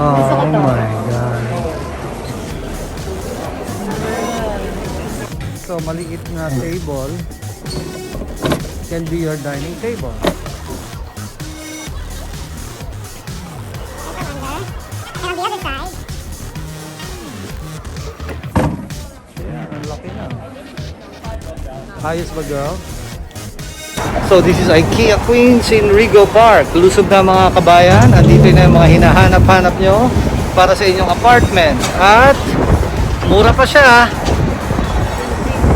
Oh my God. So, maliit na table can be your dining table. And on the other side, Yeah, ang laki na. Ayos ba, girl? So, this is Ikea Queens in Rigo Park. Lusog na mga kabayan. Andito na yung mga hinahanap-hanap nyo para sa inyong apartment. At mura pa siya.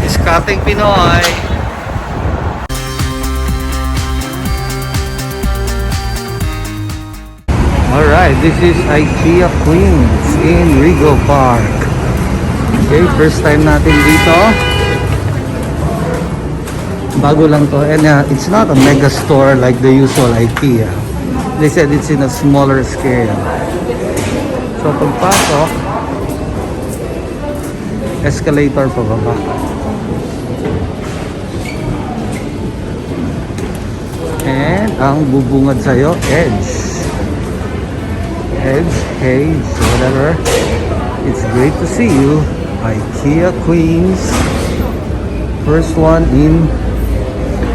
Diskating Pinoy. Alright, this is Ikea Queens in Rigo Park. Okay, first time natin dito. Bago lang to, and it's not a mega store like the usual IKEA. They said it's in a smaller scale. So pagpasok, escalator pababa. And ang bubungad sa'yo, edge, cage, whatever. It's great to see you. Ikea Queens, first one in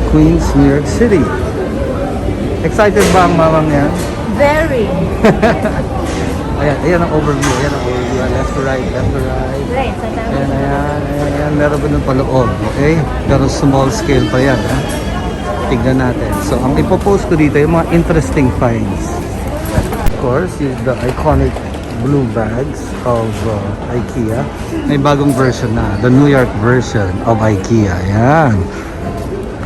Queens, New York City. Excited ba ang mamang yan? very. Ayan ang overview. Left to right, left to right. Right, so Ayan. Meron ba ng paloob, okay? Pero small scale pa yan, ha? Tignan natin. So, ang ipopost ko dito, yung mga interesting finds. Of course, is the iconic blue bags of IKEA. May bagong version na, the New York version of IKEA. Ayan.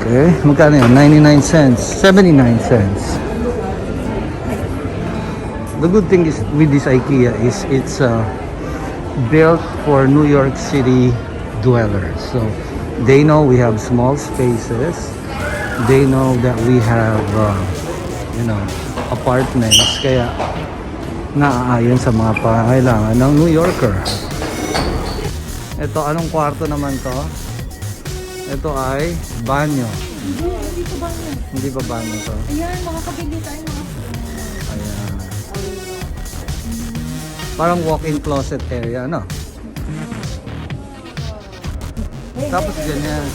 Okay, magkano yun? 99 cents, 79 cents. The good thing is with this IKEA is it's built for New York City dwellers. So they know we have small spaces. They know that we have, apartments. Kaya naaayon sa mga pangailangan ng New Yorker. Ito, anong kwarto naman to? Ito ay banyo. Hindi ko ba yun? Hindi ba banyo to? Ayan, makakabili tayo mga. Ayan. Parang walk-in closet area, no? Tapos ganyan.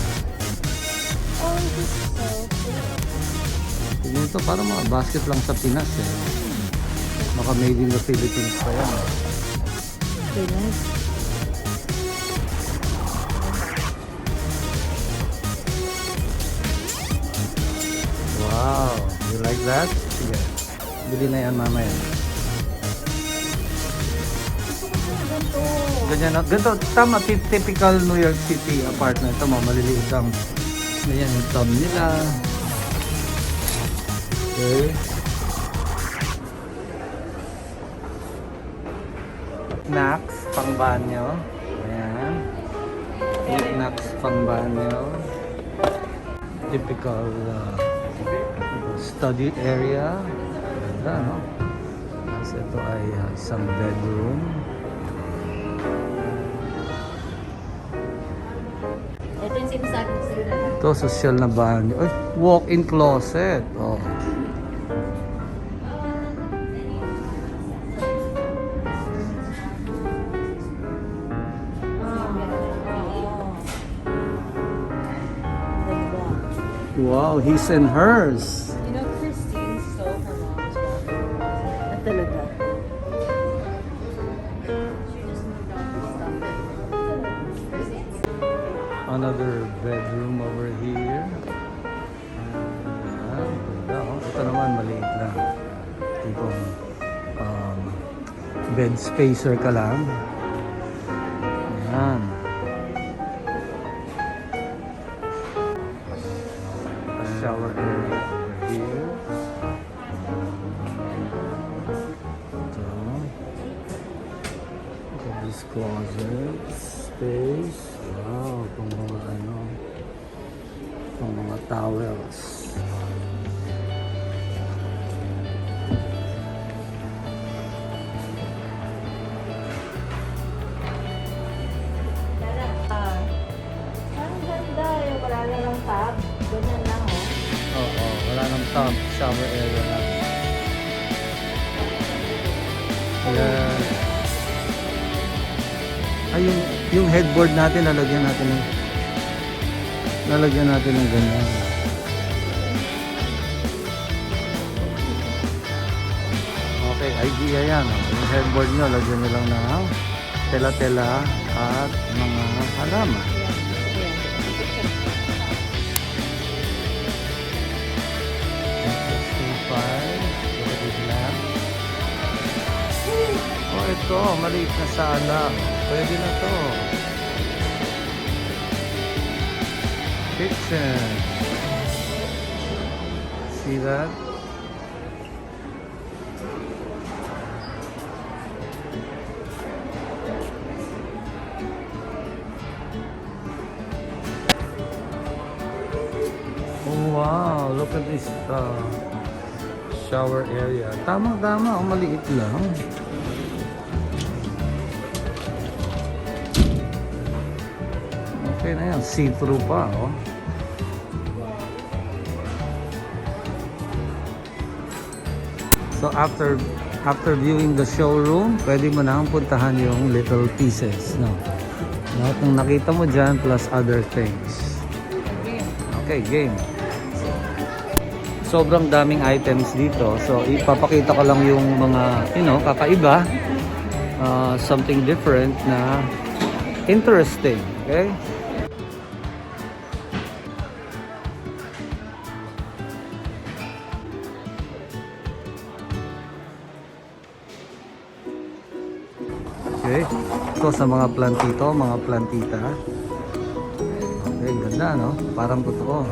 Oh, this is so cool. Tignan ito, parang mga basket lang sa Pinas eh. Baka made in the Philippines pa yan. Okay, nice. Wow, you like that? Sige. Bili na yan mamaya. Ganyan, ganito, tama, typical New York City apartment. Ito mo, maliliit ang ganyan yung tub nila. Okay. Knacks, pang banyo. Ayan. Knacks, pang banyo. Typical study area. Ganda, no? Tapos ito ay isang bedroom. Ito yung sinasabi ko sa'yo. Ito, social na banyo. Ay, walk-in closet. Oh. Wow, his and hers. You know, Christine stole her mom's one. At talaga. Another bedroom over here. Ayan, ganda, oh. Ito naman, maliit lang. Tipong bed spacer ka lang. Ayan. Shower area over here. Ito. Look at this closet space. Wow, kung mga towels. Parang ganda yung wala na ng tab. Ganyan lang, oh. Oo, wala nang tub, shower area lang. Yan. Ay, yung headboard natin, lalagyan natin ng ganyan. Okay, idea yan. Yung headboard nyo, lagyan nyo lang ng tela-tela at mga halaman. Oh, ito, maliit na sala. Pwede na to. Kitchen. See that? Oh wow, look at this shower area. Tama-tama, maliit lang. Okay na yan, see-through pa, oh. So after viewing the showroom, pwede mo na puntahan yung little pieces, no? Lahat ng nakita mo dyan plus other things. Okay, game. Sobrang daming items dito. So ipapakita ko lang yung mga, kakaiba. Something different na interesting, okay? Okay, so sa mga plantito, mga plantita. Okay, ganda, no? Parang totoo.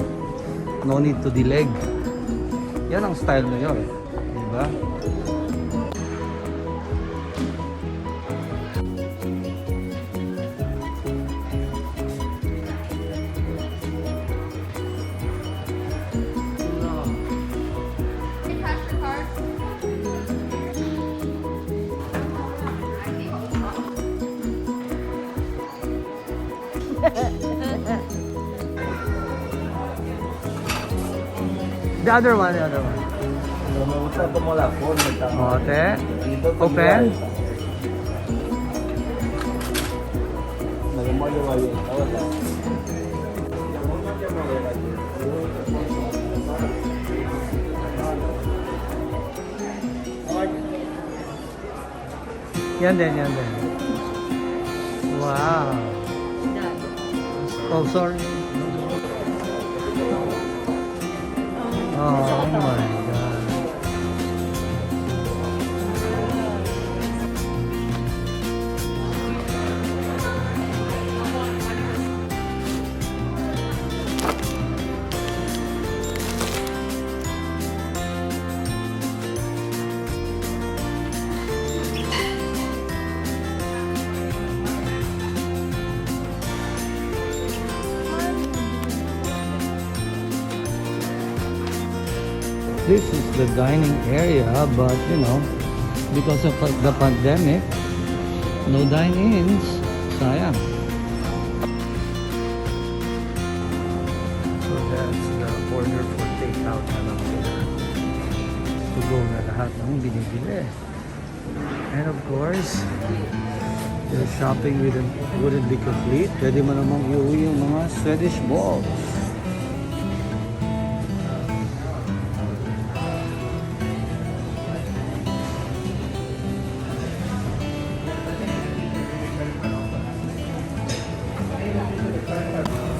No need to dileg. Yan ang style na yun, diba? The other one. Okay. Open. Yan din. Wow. Oh, sorry. Oh my God. This is the dining area, but because of the pandemic, no dine-ins. Sayang. So that's the order for takeout na lang sila. To go na lahat ng binibili. And of course, your shopping wouldn't be complete. Pwede mo namang iuwi yung mga Swedish balls.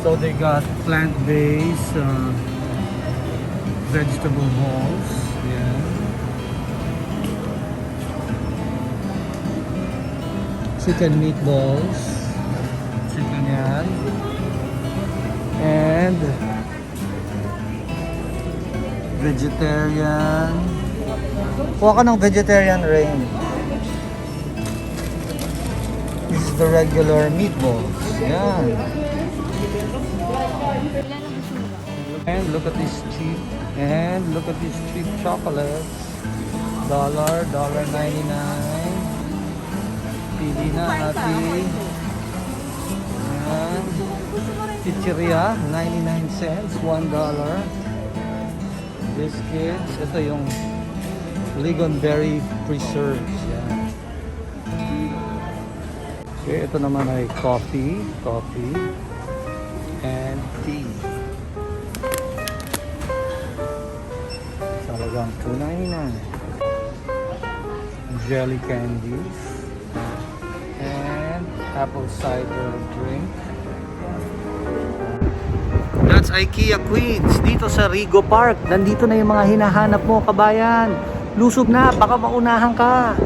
So they got plant-based vegetable balls. Yeah. Chicken meatballs. Chicken yan. And vegetarian. Kuha ka ng vegetarian, Rain. This is the regular meatballs. Yan. And look at this cheap chocolates. $1.99. Pili na ati. Ayan. Chichiria, 99 cents, $1. Biscuits. Ito yung Ligonberry preserves. Yan. Okay, ito naman ay coffee, and tea. Talagang $2.99. Jelly candies and apple cider drink. That's Ikea Queens dito sa Rigo Park. Nandito na yung mga hinahanap mo, kabayan. Lusob na, baka maunahan ka.